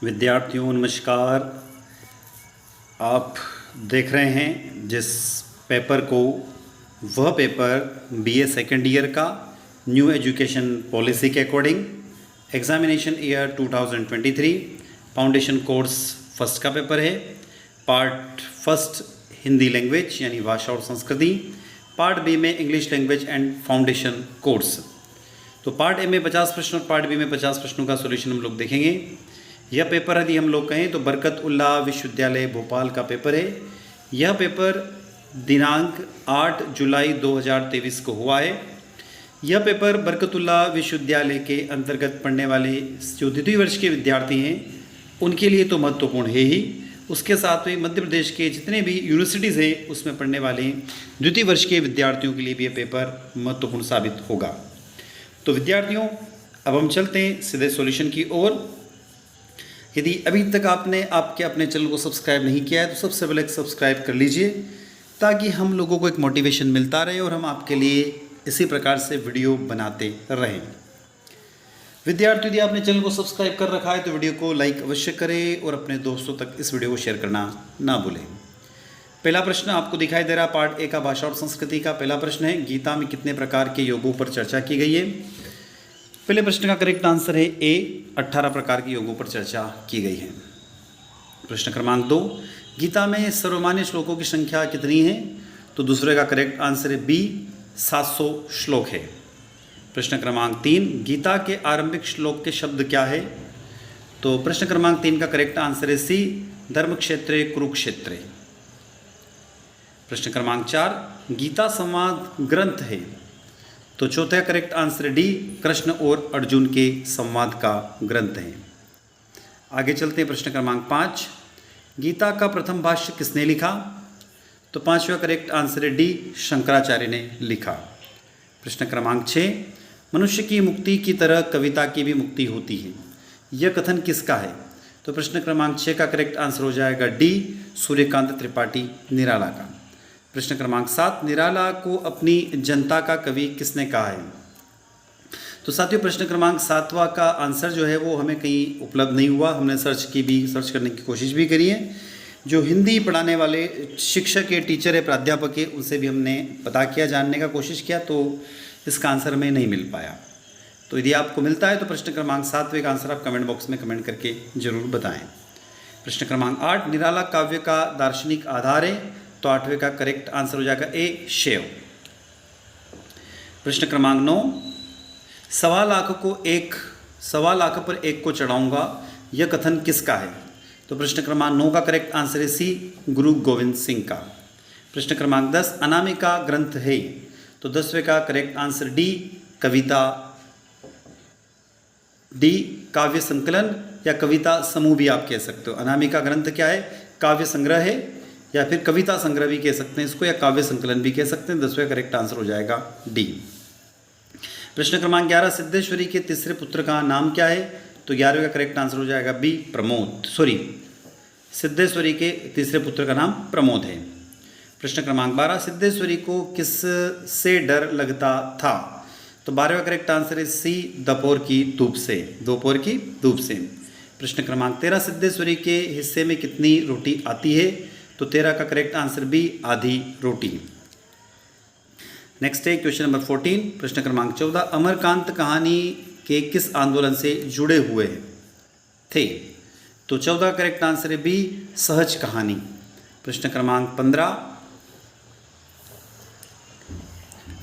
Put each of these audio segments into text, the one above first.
विद्यार्थियों नमस्कार। आप देख रहे हैं जिस पेपर को, वह पेपर बीए सेकेंड ईयर का न्यू एजुकेशन पॉलिसी के according examination year 2023 foundation course first का पेपर है। पार्ट फर्स्ट हिंदी लैंग्वेज यानी भाषा और संस्कृति, पार्ट बी में English language and foundation course. तो पार्ट ए में 50 प्रश्न और पार्ट बी में 50 प्रश्नों का सॉल्यूशन हम लोग देखेंगे। यह पेपर यदि हम लोग कहें तो बरकतउल्लाह विश्वविद्यालय भोपाल का पेपर है। यह पेपर दिनांक 8 जुलाई 2023 को हुआ है। यह पेपर बरकतउल्लाह विश्वविद्यालय के अंतर्गत पढ़ने वाले जो द्वितीय वर्ष के विद्यार्थी हैं उनके लिए तो महत्वपूर्ण है ही, उसके साथ में मध्य प्रदेश के जितने भी यूनिवर्सिटीज़ हैं उसमें पढ़ने वाले द्वितीय वर्ष के विद्यार्थियों के लिए भी यह पेपर महत्वपूर्ण साबित होगा। तो विद्यार्थियों, अब हम चलते हैं सीधे सॉल्यूशन की ओर। यदि अभी तक आपने अपने चैनल को सब्सक्राइब नहीं किया है तो सबसे पहले सब्सक्राइब कर लीजिए ताकि हम लोगों को एक मोटिवेशन मिलता रहे और हम आपके लिए इसी प्रकार से वीडियो बनाते रहें। विद्यार्थी, यदि आपने चैनल को सब्सक्राइब कर रखा है तो वीडियो को लाइक अवश्य करें और अपने दोस्तों तक इस वीडियो को शेयर करना ना भूलें। पहला प्रश्न आपको दिखाई दे रहा, पार्ट ए का भाषा और संस्कृति का पहला प्रश्न है, गीता में कितने प्रकार के योगों पर चर्चा की गई है। पहले प्रश्न का करेक्ट आंसर है ए, 18 प्रकार के योगों पर चर्चा की गई है। प्रश्न क्रमांक 2, गीता में सर्वमान्य श्लोकों की संख्या कितनी है। तो दूसरे का करेक्ट आंसर है बी, 700 श्लोक है। प्रश्न क्रमांक 3, गीता के आरंभिक श्लोक के शब्द क्या है। तो प्रश्न क्रमांक 3 का करेक्ट आंसर है सी, धर्मक्षेत्रे कुरुक्षेत्रे। प्रश्न क्रमांक 4, गीता संवाद ग्रंथ है। तो चौथा करेक्ट आंसर डी, कृष्ण और अर्जुन के संवाद का ग्रंथ है। आगे चलते हैं प्रश्न क्रमांक 5, गीता का प्रथम भाष्य किसने लिखा। तो पांचवा करेक्ट आंसर है डी, शंकराचार्य ने लिखा। प्रश्न क्रमांक 6, मनुष्य की मुक्ति की तरह कविता की भी मुक्ति होती है, यह कथन किसका है। तो प्रश्न क्रमांक 6 का करेक्ट आंसर हो जाएगा डी, सूर्यकांत त्रिपाठी निराला का। प्रश्न क्रमांक 7, निराला को अपनी जनता का कवि किसने कहा है। तो साथियों, प्रश्न क्रमांक 7वां का आंसर जो है वो हमें कहीं उपलब्ध नहीं हुआ। हमने सर्च करने की कोशिश भी करी है। जो हिंदी पढ़ाने वाले शिक्षक के टीचर है, प्राध्यापक है, उनसे भी हमने पता किया, जानने का कोशिश किया, तो इसका आंसर हमें नहीं मिल पाया। तो यदि आपको मिलता है तो प्रश्न क्रमांक 7वें का आंसर आप कमेंट बॉक्स में कमेंट करके जरूर बताएं। प्रश्न क्रमांक 8, निराला काव्य का दार्शनिक आधार है। तो 8वें का करेक्ट आंसर हो जाएगा ए, शैव। प्रश्न क्रमांक 9, 1.25 लाख पर एक को चढ़ाऊंगा, यह कथन किसका है। तो प्रश्न क्रमांक 9 का करेक्ट आंसर है सी, गुरु गोविंद सिंह का। प्रश्न क्रमांक 10, अनामिका ग्रंथ है। तो 10वें का करेक्ट आंसर डी, कविता, डी काव्य संकलन या कविता समूह भी आप कह सकते हो। अनामिका ग्रंथ क्या है, काव्य संग्रह है या फिर कविता संग्रह भी कह सकते हैं इसको, या काव्य संकलन भी कह सकते हैं। 10वें करेक्ट आंसर हो जाएगा डी। प्रश्न क्रमांक 11, सिद्धेश्वरी के तीसरे पुत्र का नाम क्या है। तो 11वें का करेक्ट आंसर हो जाएगा बी, प्रमोद। सिद्धेश्वरी के तीसरे पुत्र का नाम प्रमोद है। प्रश्न क्रमांक 12, सिद्धेश्वरी को किस से डर लगता था। तो 12वें करेक्ट आंसर है सी, दोपहर की धूप से। प्रश्न क्रमांक 13, सिद्धेश्वरी के हिस्से में कितनी रोटी आती है। तो 13 का करेक्ट आंसर बी, आधी रोटी। नेक्स्ट है क्वेश्चन नंबर 14, प्रश्न क्रमांक 14, अमरकांत कहानी के किस आंदोलन से जुड़े हुए थे। तो 14 का करेक्ट आंसर है बी, सहज कहानी। प्रश्न क्रमांक 15,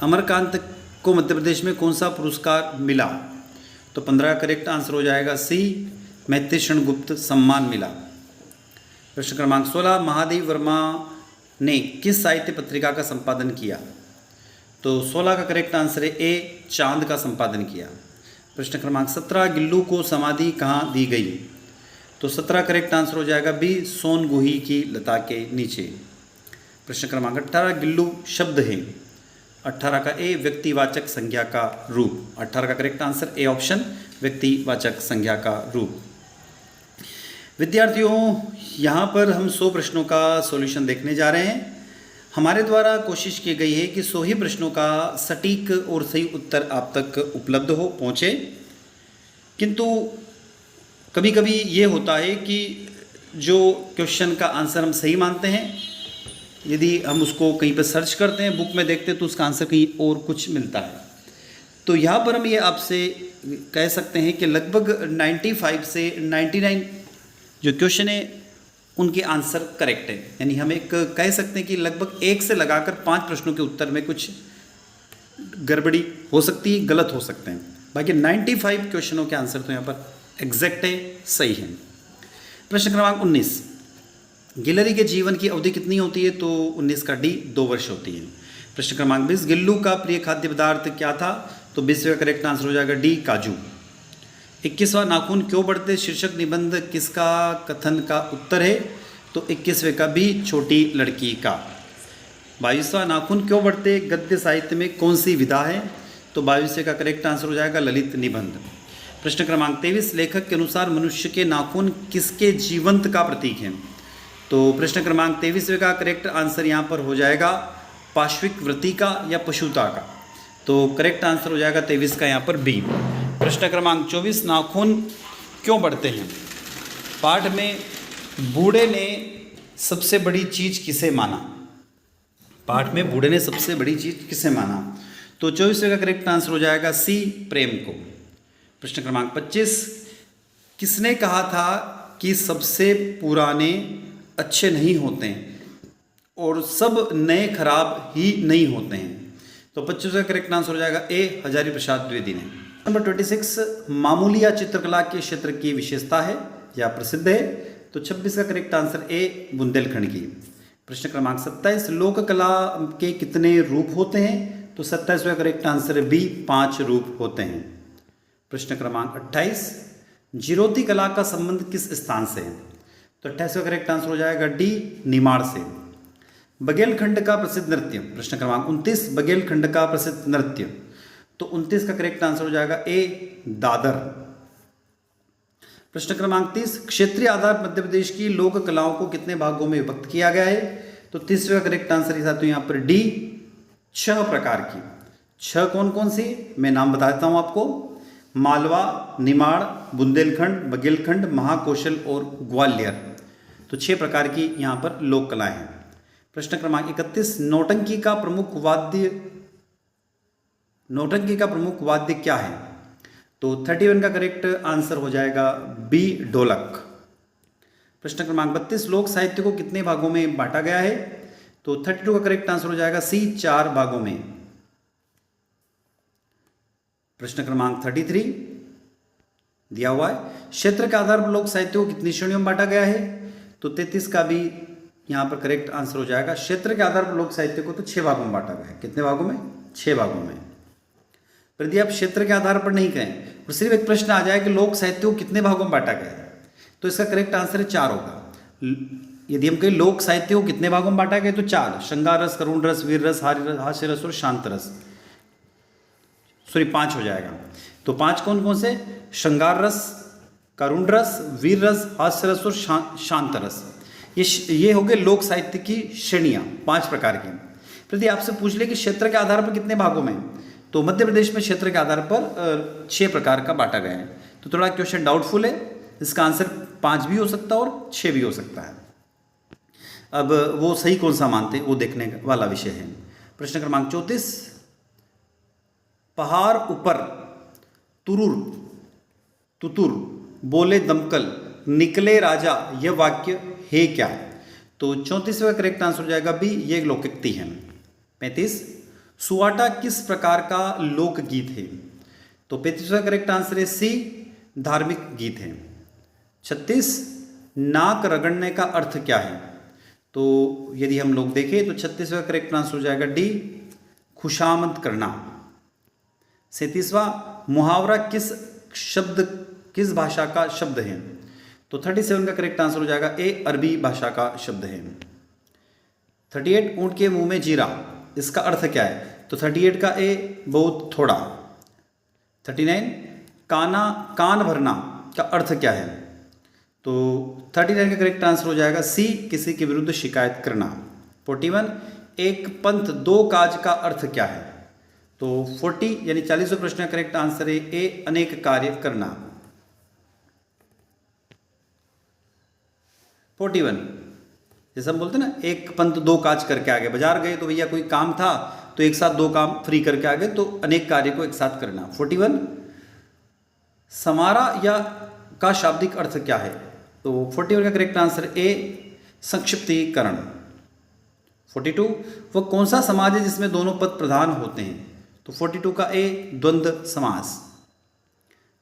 अमरकांत को मध्य प्रदेश में कौन सा पुरस्कार मिला। तो 15 का करेक्ट आंसर हो जाएगा सी, मैत्रेय गुप्त सम्मान मिला। प्रश्न क्रमांक 16, महादेव वर्मा ने किस साहित्य पत्रिका का संपादन किया। तो 16 का करेक्ट आंसर है ए, चांद का संपादन किया। प्रश्न क्रमांक 17, गिल्लू को समाधि कहाँ दी गई। तो 17 करेक्ट आंसर हो जाएगा बी, सोनगुही की लता के नीचे। प्रश्न क्रमांक 18, गिल्लू शब्द है। 18 का ए, व्यक्तिवाचक संज्ञा का रूप। 18 का करेक्ट आंसर ए ऑप्शन, व्यक्तिवाचक संज्ञा का रूप। विद्यार्थियों, यहाँ पर हम 100 प्रश्नों का सॉल्यूशन देखने जा रहे हैं। हमारे द्वारा कोशिश की गई है कि 100 ही प्रश्नों का सटीक और सही उत्तर आप तक उपलब्ध हो, पहुँचे। किंतु कभी कभी ये होता है कि जो क्वेश्चन का आंसर हम सही मानते हैं, यदि हम उसको कहीं पर सर्च करते हैं, बुक में देखते हैं, तो उसका आंसर कहीं और कुछ मिलता है। तो यहाँ पर हम ये आपसे कह सकते हैं कि लगभग 95 से 99 जो क्वेश्चन है उनके आंसर करेक्ट है। यानी हम एक कह सकते हैं कि लगभग 1 से लगाकर 5 प्रश्नों के उत्तर में कुछ गड़बड़ी हो सकती है, गलत हो सकते हैं। बाकी 95 क्वेश्चनों के आंसर तो यहाँ पर एग्जैक्ट है, सही है। प्रश्न क्रमांक 19, गिलहरी के जीवन की अवधि कितनी होती है? तो 19 का डी 2 वर्ष होती है। प्रश्न क्रमांक 20, गिल्लू का प्रिय खाद्य पदार्थ क्या था? तो 20 का करेक्ट आंसर हो जाएगा डी काजू। 21वां, नाखून क्यों बढ़ते? शीर्षक निबंध किसका कथन का उत्तर है? तो 21वें का भी छोटी लड़की का। 22वां, नाखून क्यों बढ़ते गद्य साहित्य में कौन सी विधा है? तो 22वें का करेक्ट आंसर हो जाएगा ललित निबंध। प्रश्न क्रमांक 23, लेखक के अनुसार मनुष्य के नाखून किसके जीवंत का प्रतीक हैं? तो प्रश्न क्रमांक 23वें का करेक्ट आंसर यहाँ पर हो जाएगा पाश्विक वृत्ति का या पशुता का। तो करेक्ट आंसर हो जाएगा 23 का यहाँ पर बी। प्रश्न क्रमांक 24, नाखून क्यों बढ़ते हैं? पाठ में बूढ़े ने सबसे बड़ी चीज किसे माना? पाठ में बूढ़े ने सबसे बड़ी चीज किसे माना? तो 24 का करेक्ट आंसर हो जाएगा सी, प्रेम को। प्रश्न क्रमांक 25, किसने कहा था कि सबसे पुराने अच्छे नहीं होते हैं और सब नए खराब ही नहीं होते हैं? तो 25 का करेक्ट आंसर हो जाएगा ए, हजारी प्रसाद द्विवेदी ने। नंबर 26, मामूली या चित्रकला के क्षेत्र की विशेषता है या प्रसिद्ध है? तो 26 का करेक्ट आंसर ए, बुंदेलखंड की। प्रश्न क्रमांक 27, लोक कला के कितने रूप होते हैं? तो 27 का करेक्ट आंसर बी, 5 रूप होते हैं। प्रश्न क्रमांक 28, जिरोती कला का संबंध किस स्थान से है? तो 28 का करेक्ट आंसर हो जाएगा डी, निमाड़ से। बघेलखंड का प्रसिद्ध नृत्य। प्रश्न क्रमांक 29, बघेलखंड का प्रसिद्ध नृत्य। तो 29 का करेक्ट आंसर हो जाएगा ए, दादर। प्रश्न क्रमांक 30, क्षेत्रीय आधार मध्य प्रदेश की लोक कलाओं को कितने भागों में विभक्त किया गया है? तो 30वें का करेक्ट आंसर है तो यहाँ पर डी, 6 प्रकार की। 6 कौन कौन सी? मैं नाम बता देता हूँ आपको। मालवा, निमाड़, बुंदेलखंड, बघेलखंड, महाकौशल और ग्वालियर। तो 6 प्रकार की यहाँ पर लोक कलाएं हैं। प्रश्न क्रमांक 31, नौटंकी का प्रमुख वाद्य क्या है? तो 31 का करेक्ट आंसर हो जाएगा बी, ढोलक। प्रश्न क्रमांक 32, लोक साहित्य को कितने भागों में बांटा गया है? तो 32 का करेक्ट आंसर हो जाएगा सी, 4 भागों में। प्रश्न क्रमांक 33 दिया हुआ है, क्षेत्र के आधार पर लोक साहित्य को कितनी श्रेणियों में बांटा गया है? तो 33 का भी यहाँ पर करेक्ट आंसर हो जाएगा, क्षेत्र के आधार पर लोक साहित्य को तो 6 भागों में बांटा गया है। कितने भागों में? 6 भागों में। पर यदि आप क्षेत्र के आधार पर नहीं कहें और सिर्फ एक प्रश्न आ जाए कि लोक साहित्य को कितने भागों में बांटा गया है, तो इसका करेक्ट आंसर 4 होगा। यदि हम कहें लोक साहित्य को कितने भागों में बांटा गया तो 4, श्रृंगार रस, करुण रस, वीर रस, हास्य रस और शांत रस। 5 हो जाएगा। तो 5 कौन कौन से? श्रृंगार रस, करुण रस, वीर रस, हास्य रस और शांत रस। ये हो गए लोक साहित्य की श्रेणियां, 5 प्रकार की। यदि आपसे पूछ ले कि क्षेत्र के आधार पर कितने भागों में, तो मध्य प्रदेश में क्षेत्र के आधार पर 6 प्रकार का बांटा गया है। तो थोड़ा क्वेश्चन डाउटफुल है, इसका आंसर 5 भी हो सकता है और 6 भी हो सकता है। अब वो सही कौन सा मानते हैं वो देखने वाला विषय है। प्रश्न क्रमांक 34, पहाड़ ऊपर तुरुर तुतुर बोले दमकल निकले राजा, यह वाक्य है क्या? तो 34वें का करेक्ट आंसर हो जाएगा बी, ये लोकोक्ति है। 35, सुवाटा किस प्रकार का लोकगीत है? तो 35वां करेक्ट आंसर है सी, धार्मिक गीत है। 36, नाक रगड़ने का अर्थ क्या है? तो यदि हम लोग देखें तो 36वां करेक्ट आंसर हो जाएगा डी, खुशामद करना। 37वां, मुहावरा किस भाषा का शब्द है? तो 37 का करेक्ट आंसर हो जाएगा ए, अरबी भाषा का शब्द है। 38, ऊंट के मुंह में जीरा, इसका अर्थ क्या है? तो 38 का ए, बहुत थोड़ा। 39, कान भरना का अर्थ क्या है? तो 39 का करेक्ट आंसर हो जाएगा सी, किसी के विरुद्ध शिकायत करना। 41, एक पंथ 2 काज का अर्थ क्या है? तो 40 यानी 40वें प्रश्न का करेक्ट आंसर है ए, अनेक कार्य करना। 41, जैसे हम बोलते हैं ना, एक पंथ दो काज करके आगे। बाजार गए तो भैया कोई काम था तो एक साथ दो काम फ्री करके आगे, तो अनेक कार्य को एक साथ करना। 41, समारा या का शाब्दिक अर्थ क्या है? तो 41 का करेक्ट आंसर ए, संक्षिप्तीकरण। 42, वह कौन सा समाज है जिसमें दोनों पद प्रधान होते हैं? तो 42 का ए, द्वंद्व समास।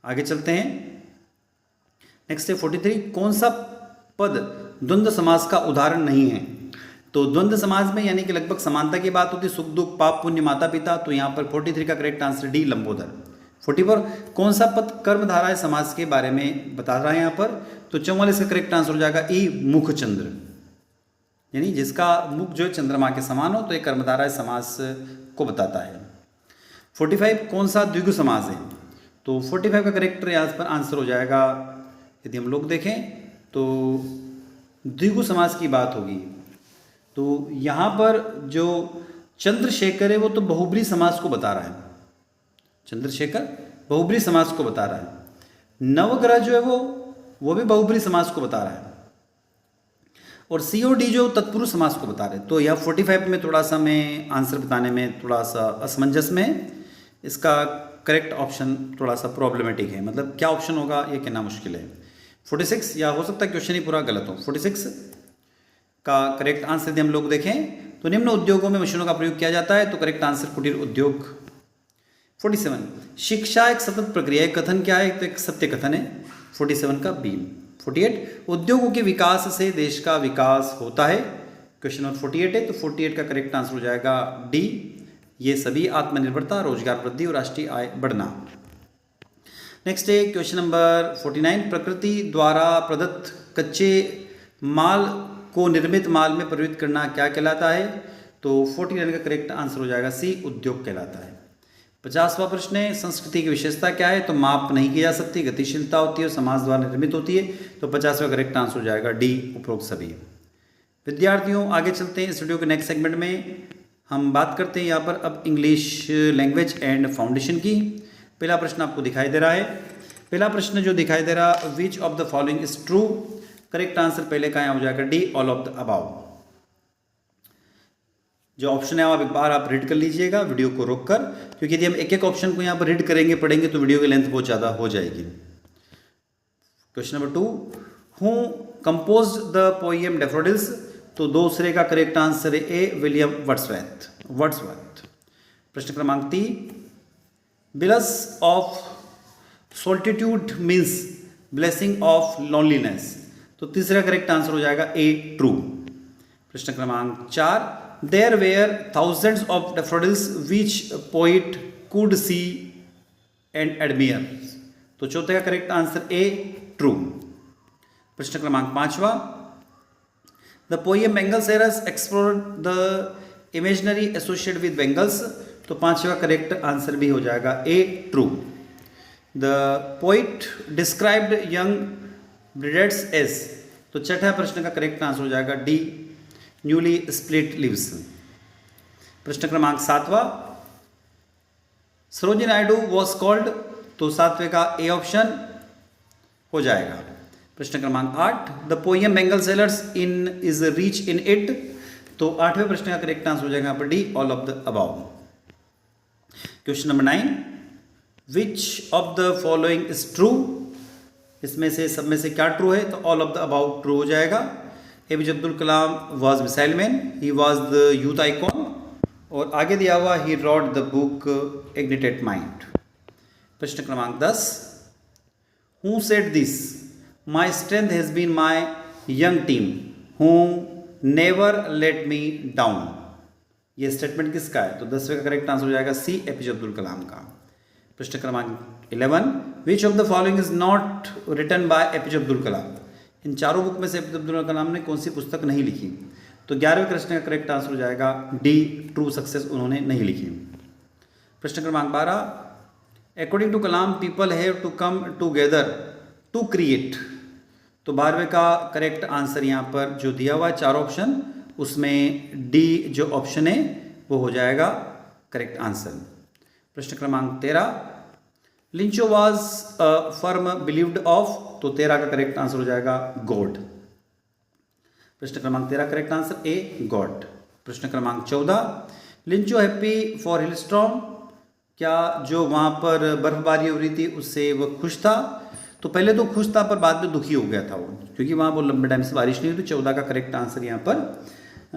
आगे चलते हैं, नेक्स्ट है 43, कौन सा पद द्वंद्व समास का उदाहरण नहीं है? तो द्वंद्व समाज में यानी कि लगभग समानता की बात होती है, सुख दुख पाप पुण्य माता पिता, तो यहाँ पर 43 का करेक्ट आंसर डी, लंबोदर। 44, कौन सा पद कर्मधाराय समाज के बारे में बता रहा है यहाँ पर? तो 44 का करेक्ट आंसर हो जाएगा ई, मुखचंद्र, यानी जिसका मुख जो है चंद्रमा के समान हो, तो एक कर्मधाराय समास को बताता है। 45, कौन सा द्विगु समास है? तो 45 का करेक्ट यहाँ पर आंसर हो जाएगा, यदि हम लोग देखें तो द्विगु समास की बात होगी। तो यहाँ पर जो चंद्रशेखर है वो तो बहुब्री समास को बता रहा है, चंद्रशेखर बहुब्री समास को बता रहा है। नवग्रह जो है वो भी बहुब्री समास को बता रहा है, और सी और डी जो तत्पुरुष समास को बता रहे हैं। तो यह 45 में थोड़ा सा मैं आंसर बताने में थोड़ा सा असमंजस में, इसका करेक्ट ऑप्शन थोड़ा सा प्रॉब्लमेटिक है, मतलब क्या ऑप्शन होगा ये कहना मुश्किल है। 46, या हो सकता है क्वेश्चन ही पूरा गलत हो। 46 का करेक्ट आंसर यदि हम लोग देखें तो निम्न उद्योगों में मशीनों का प्रयोग किया जाता है, तो करेक्ट आंसर कुटीर उद्योग। 47, शिक्षा एक सतत प्रक्रिया है, कथन क्या है? तो एक सत्य कथन है, 47 का बी। 48, उद्योगों के विकास से देश का विकास होता है, क्वेश्चन नंबर 48 है, तो 48 का करेक्ट आंसर हो जाएगा डी, ये सभी आत्मनिर्भरता, रोजगार वृद्धि और राष्ट्रीय आय बढ़ना। नेक्स्ट है क्वेश्चन नंबर 49, प्रकृति द्वारा प्रदत्त कच्चे माल को निर्मित माल में परिवर्तित करना क्या कहलाता है? तो 49 का करेक्ट आंसर हो जाएगा सी, उद्योग कहलाता है। 50वां प्रश्न है, संस्कृति की विशेषता क्या है? तो माप नहीं की जा सकती, गतिशीलता होती है और समाज द्वारा निर्मित होती है, तो 50वां करेक्ट आंसर हो जाएगा डी, उपरोक्त सभी। विद्यार्थियों आगे चलते हैं, इस वीडियो के नेक्स्ट सेगमेंट में हम बात करते हैं यहाँ पर अब इंग्लिश लैंग्वेज एंड फाउंडेशन की। पहला प्रश्न आपको दिखाई दे रहा है, पहला प्रश्न जो दिखाई दे रहा, विच of the following is true? Correct answer पहले का यहाँ हो जाएगा D, all of the above. जो ऑप्शन है आप एक बार आप रीड कर लीजिएगा वीडियो को रोककर, क्योंकि यदि हम एक एक ऑप्शन को यहाँ पर रीड करेंगे पढ़ेंगे तो वीडियो की लेंथ बहुत ज़्यादा हो जाएगी। Question number 2, who compose the poem daffodils? तो दूसरे का करेक्ट आंसर है ए, विलियम वर्ड्सवर्थ। प्रश्न क्रमांक 3, bliss of solitude means blessing of loneliness, तो तीसरा करेक्ट आंसर हो जाएगा ए, ट्रू। प्रश्न क्रमांक 4, there were thousands of daffodils which poet could see and admire, तो चौथे का करेक्ट आंसर ए, ट्रू। प्रश्न क्रमांक 5वां, the poem bangle sellers explore the imaginary associated with bangles, तो 5वां करेक्ट आंसर भी हो जाएगा A, true. The poet described young brides as, तो छठा प्रश्न का करेक्ट आंसर हो जाएगा डी, न्यूली स्प्लिट लिव्स। प्रश्न क्रमांक 7वां, सरोजिनी नायडू वॉज कॉल्ड, तो 7वें का ए ऑप्शन हो जाएगा। प्रश्न क्रमांक 8, the poem Bengal sellers in is reach in it, तो 8वें प्रश्न का करेक्ट आंसर हो जाएगा यहाँ पर D, all of the above. Question number 9, which of the following is true? इसमें से सब में से क्या ट्रू है? तो all of the above true हो जाएगा। APJ Abdul Kalam was missile man, he was the youth icon, और आगे दिया हुआ he wrote the book ignited mind. प्रश्न क्रमांक 10, who said this? My strength has been my young team who never let me down, ये statement किसका है? तो 10वें का करेक्ट आंसर हो जाएगा सी, एपीजे अब्दुल कलाम का। प्रश्न क्रमांक 11, which of the following is not written by APJ Abdul Kalam? इन चारों बुक में से एपीजे अब्दुल कलाम ने कौन सी पुस्तक नहीं लिखी? तो 11वें प्रश्न का करेक्ट आंसर हो जाएगा डी, ट्रू सक्सेस उन्होंने नहीं लिखी। प्रश्न क्रमांक 12, according to Kalam people have to come together to create, तो 12वें का करेक्ट आंसर यहाँ पर जो दिया हुआ है चार ऑप्शन, उसमें डी जो ऑप्शन है वो हो जाएगा करेक्ट आंसर। प्रश्न क्रमांक 13, लिंचो वाज फर्म बिलीव्ड ऑफ, तो 13 का करेक्ट आंसर हो जाएगा गॉड। प्रश्न क्रमांक 13 करेक्ट आंसर ए गॉड। प्रश्न क्रमांक 14 लिंचो हैप्पी फॉर हिल स्टॉर्म, क्या जो वहाँ पर बर्फबारी हो रही थी उससे वो खुश था? तो पहले तो खुश था पर बाद में दुखी हो गया था वो, क्योंकि वहाँ वो लंबे टाइम से बारिश नहीं हुई। तो 14 का करेक्ट आंसर यहाँ पर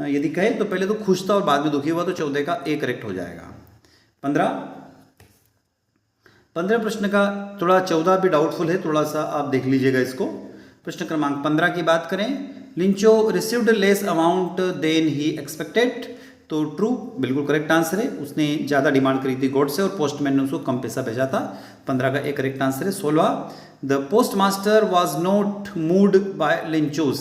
यदि कहे तो पहले तो खुश था और बाद में दुखी हुआ, तो 14 का ए करेक्ट हो जाएगा। 15 प्रश्न का थोड़ा 14 भी डाउटफुल है, थोड़ा सा आप देख लीजिएगा इसको। प्रश्न क्रमांक 15 की बात करें, Lencho received less amount than he expected, तो ट्रू बिल्कुल करेक्ट आंसर है। उसने ज़्यादा डिमांड करी थी गॉड से और पोस्टमैन ने उसको कम पैसा भेजा था। 15 का एक करेक्ट आंसर है। 16 the postmaster was not moved by लिंचोस,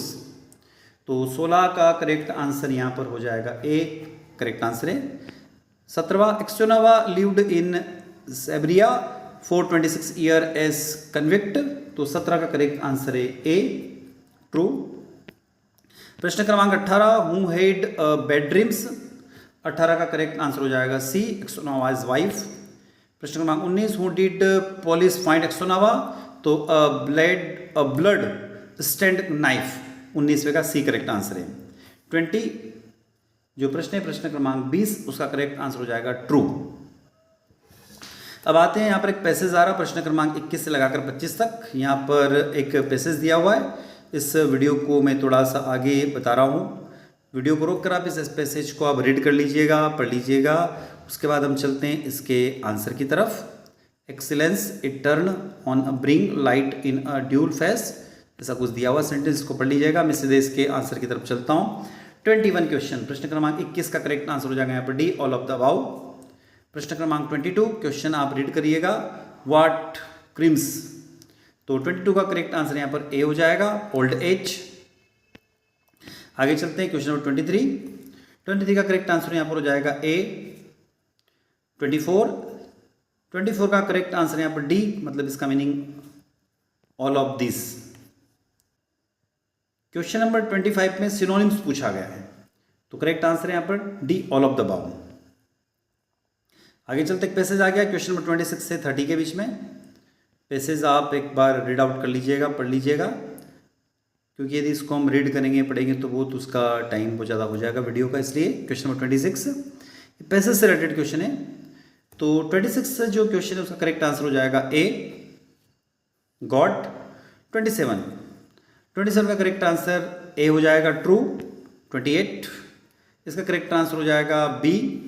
तो 16 का करेक्ट आंसर यहाँ पर हो जाएगा ए करेक्ट आंसर है। 17 Aksionov lived in Siberia for 26 year as convict, तो 17 का करेक्ट आंसर है ए ट्रू। प्रश्न क्रमांक 18 हु हैड बैड ड्रीम्स, 18 का करेक्ट आंसर हो जाएगा सी एक्सोनोवाज वाइफ। प्रश्न क्रमांक 19 हु डिड पुलिस फाइंड एक्सोनोवा, तो ब्लड स्टैंड नाइफ, 19वें का सी करेक्ट आंसर है। 20 जो प्रश्न है प्रश्न क्रमांक 20 उसका करेक्ट आंसर हो जाएगा ट्रू। अब आते हैं यहाँ पर एक पैसेज आ रहा प्रश्न क्रमांक 21 से लगाकर 25 तक। यहाँ पर एक पैसेज दिया हुआ है, इस वीडियो को मैं थोड़ा सा आगे बता रहा हूँ। वीडियो को रोक कर आप इस पैसेज को आप रीड कर लीजिएगा, पढ़ लीजिएगा। उसके बाद हम चलते हैं इसके आंसर की तरफ। Excellence it turn on a bring light in a dual face, ऐसा कुछ दिया हुआ सेंटेंस को पढ़ लीजिएगा। मैं सीधे इसके आंसर की तरफ चलता हूँ। 21 क्वेश्चन, प्रश्न क्रमांक 21 का करेक्ट आंसर हो जाएगा यहाँ पर D all of the about. प्रश्न क्रमांक 22 क्वेश्चन आप रीड करिएगा, व्हाट क्रीम्स, तो 22 का करेक्ट आंसर यहाँ पर ए हो जाएगा ओल्ड एज। आगे चलते हैं क्वेश्चन नंबर 23 का करेक्ट आंसर यहाँ पर हो जाएगा ए। 24 का करेक्ट आंसर यहाँ पर डी, मतलब इसका meaning all of this. Question number 25 में सिनोनिम्स पूछा गया है, तो करेक्ट आंसर है यहाँ पर D all of the about. आगे चलते एक पैसेज आ गया क्वेश्चन नंबर 26 से 30 के बीच में। पैसेज आप एक बार रीड आउट कर लीजिएगा, पढ़ लीजिएगा, क्योंकि यदि इसको हम रीड करेंगे पढ़ेंगे तो बहुत उसका टाइम बहुत ज़्यादा हो जाएगा वीडियो का, इसलिए क्वेश्चन नंबर 26 पैसेज से रिलेटेड क्वेश्चन है। तो 26 से जो क्वेश्चन है उसका करेक्ट आंसर हो जाएगा ए गॉड। 27 का करेक्ट आंसर ए हो जाएगा ट्रू। 28 इसका करेक्ट आंसर हो जाएगा बी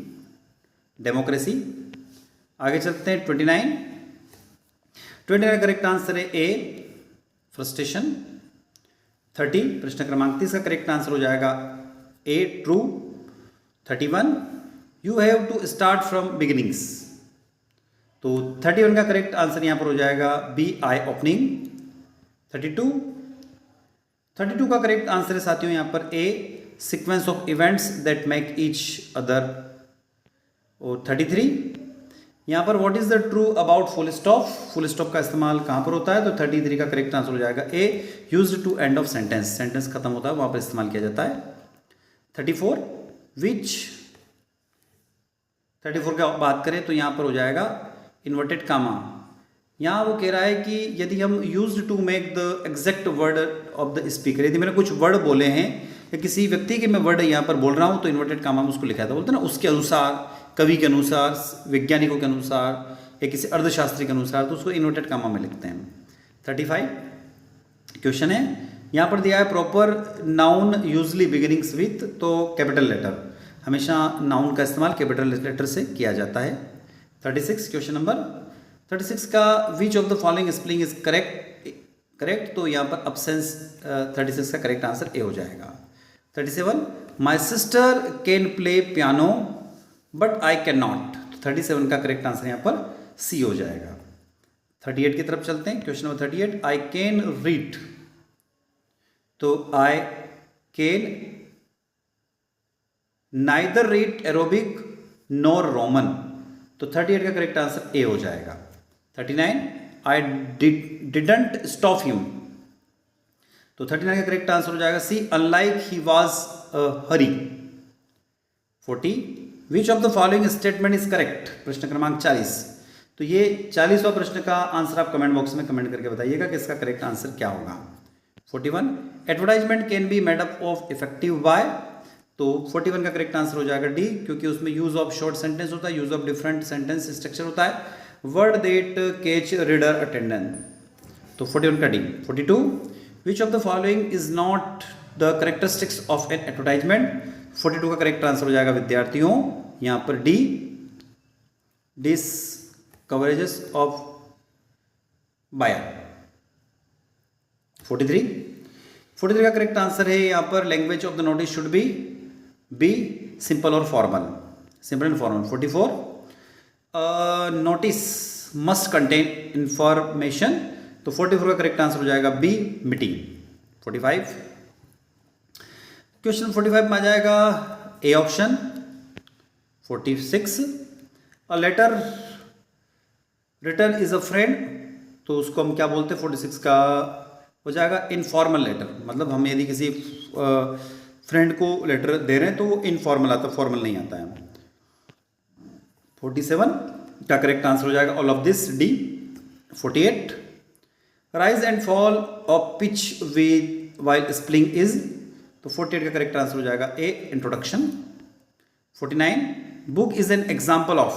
डेमोक्रेसी। आगे चलते हैं 29 का करेक्ट आंसर है ए फ्रस्ट्रेशन। 30 प्रश्न क्रमांक 30 का करेक्ट आंसर हो जाएगा A true. 31 you have to start from beginnings, तो 31 का करेक्ट आंसर यहाँ पर हो जाएगा बी आई ओपनिंग। 32 का करेक्ट आंसर है साथियों यहाँ पर a sequence of events that make each other. और 33 यहाँ पर what is the true about full stop, full stop का इस्तेमाल कहाँ पर होता है, तो 33 का करेक्ट आंसर हो जाएगा A used to end of sentence, sentence खत्म होता है वहाँ पर इस्तेमाल किया जाता है। 34 विच 34 का बात करें तो यहाँ पर हो जाएगा इन्वर्टेड कामा। यहाँ वो कह रहा है कि यदि हम used to make the exact word of the speaker, यदि मैंने कुछ वर्ड बोले हैं या किसी व्यक्ति के मैं वर्ड यहाँ पर बोल रहा हूँ तो इन्वर्टेड कामा में उसको लिखा था, बोलते हैं ना, उसके अनुसार, कवि के अनुसार, वैज्ञानिकों के अनुसार या किसी अर्थशास्त्री के अनुसार, तो उसको इन्वर्टेड कामा में लिखते हैं। 35 क्वेश्चन है यहाँ पर दिया है proper noun usually beginnings with, तो कैपिटल लेटर, हमेशा नाउन का इस्तेमाल कैपिटल लेटर से किया जाता है। 36 क्वेश्चन नंबर 36 का विच of the following spelling is correct, तो यहाँ पर अब्सेंस 36 का करेक्ट आंसर ए हो जाएगा। 37 my sister can play piano but I can not, तो 37 का करेक्ट आंसर यहाँ पर सी हो जाएगा। 38 की तरफ चलते हैं question number 38 I can read, तो I can neither read Arabic nor Roman, तो 38 का करेक्ट आंसर ए हो जाएगा। 39 आई डिडंट स्टॉप हिम, तो 39 का करेक्ट आंसर हो जाएगा C unlike he was hurry. 40 which of the following statement is correct, प्रश्न क्रमांक 40, तो ये 40वां प्रश्न का आंसर आप कमेंट बॉक्स में कमेंट करके बताइएगा कि इसका करेक्ट आंसर क्या होगा। 41 advertisement can be made up of effective by, तो 41 का करेक्ट आंसर हो जाएगा डी, क्योंकि उसमें यूज ऑफ शॉर्ट सेंटेंस होता है, use of different sentence structure होता है, word that catch reader attendance, तो 41 का D. 42 which of the following is not the characteristics of an advertisement, 42 का करेक्ट आंसर हो जाएगा विद्यार्थियों यहाँ पर D, discourages of buyer. 43 का करेक्ट आंसर है यहाँ पर language of the notice should be simple और formal, simple and formal. 44 notice must contain information, तो 44 का करेक्ट आंसर हो जाएगा बी मीटिंग। 45 क्वेश्चन 45 में आ जाएगा A option. 46 a letter return is a friend, तो उसको हम क्या बोलते हैं, 46 का हो जाएगा इनफॉर्मल लेटर, मतलब हम यदि किसी फ्रेंड को लेटर दे रहे हैं तो वो इनफॉर्मल आता है, फॉर्मल नहीं आता है। 47 का करेक्ट आंसर हो जाएगा all of this D. 48 rise and fall of pitch with while spelling is, तो 48 का करेक्ट आंसर हो जाएगा A introduction. 49 book is an example of,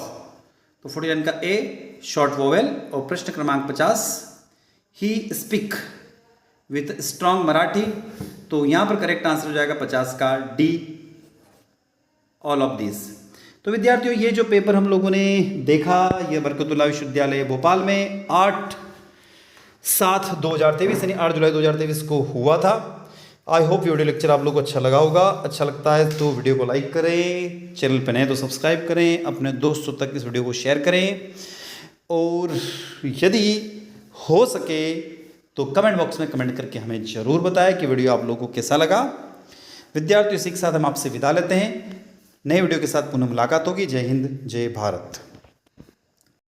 तो 49 का ए शॉर्ट वोवेल। और प्रश्न क्रमांक 50 he speak with strong Marathi, तो यहां पर करेक्ट आंसर हो जाएगा 50 का डी ऑल ऑफ दिस। तो विद्यार्थियों ये जो पेपर हम लोगों ने देखा ये बरकतुल्लाह विश्वविद्यालय भोपाल में 8/7/2023 यानी 8 जुलाई 2023 को हुआ था। आई होप ये वीडियो लेक्चर आप लोग को अच्छा लगा होगा। अच्छा लगता है तो वीडियो को लाइक करें, चैनल पर नए तो सब्सक्राइब करें, अपने दोस्तों तक इस वीडियो को शेयर करें, और यदि हो सके तो कमेंट बॉक्स में कमेंट करके हमें ज़रूर बताएं कि वीडियो आप लोगों को कैसा लगा। विद्यार्थियों इसी के साथ हम आपसे विदा लेते हैं, नए वीडियो के साथ पुनः मुलाकात होगी। जय हिंद, जय भारत।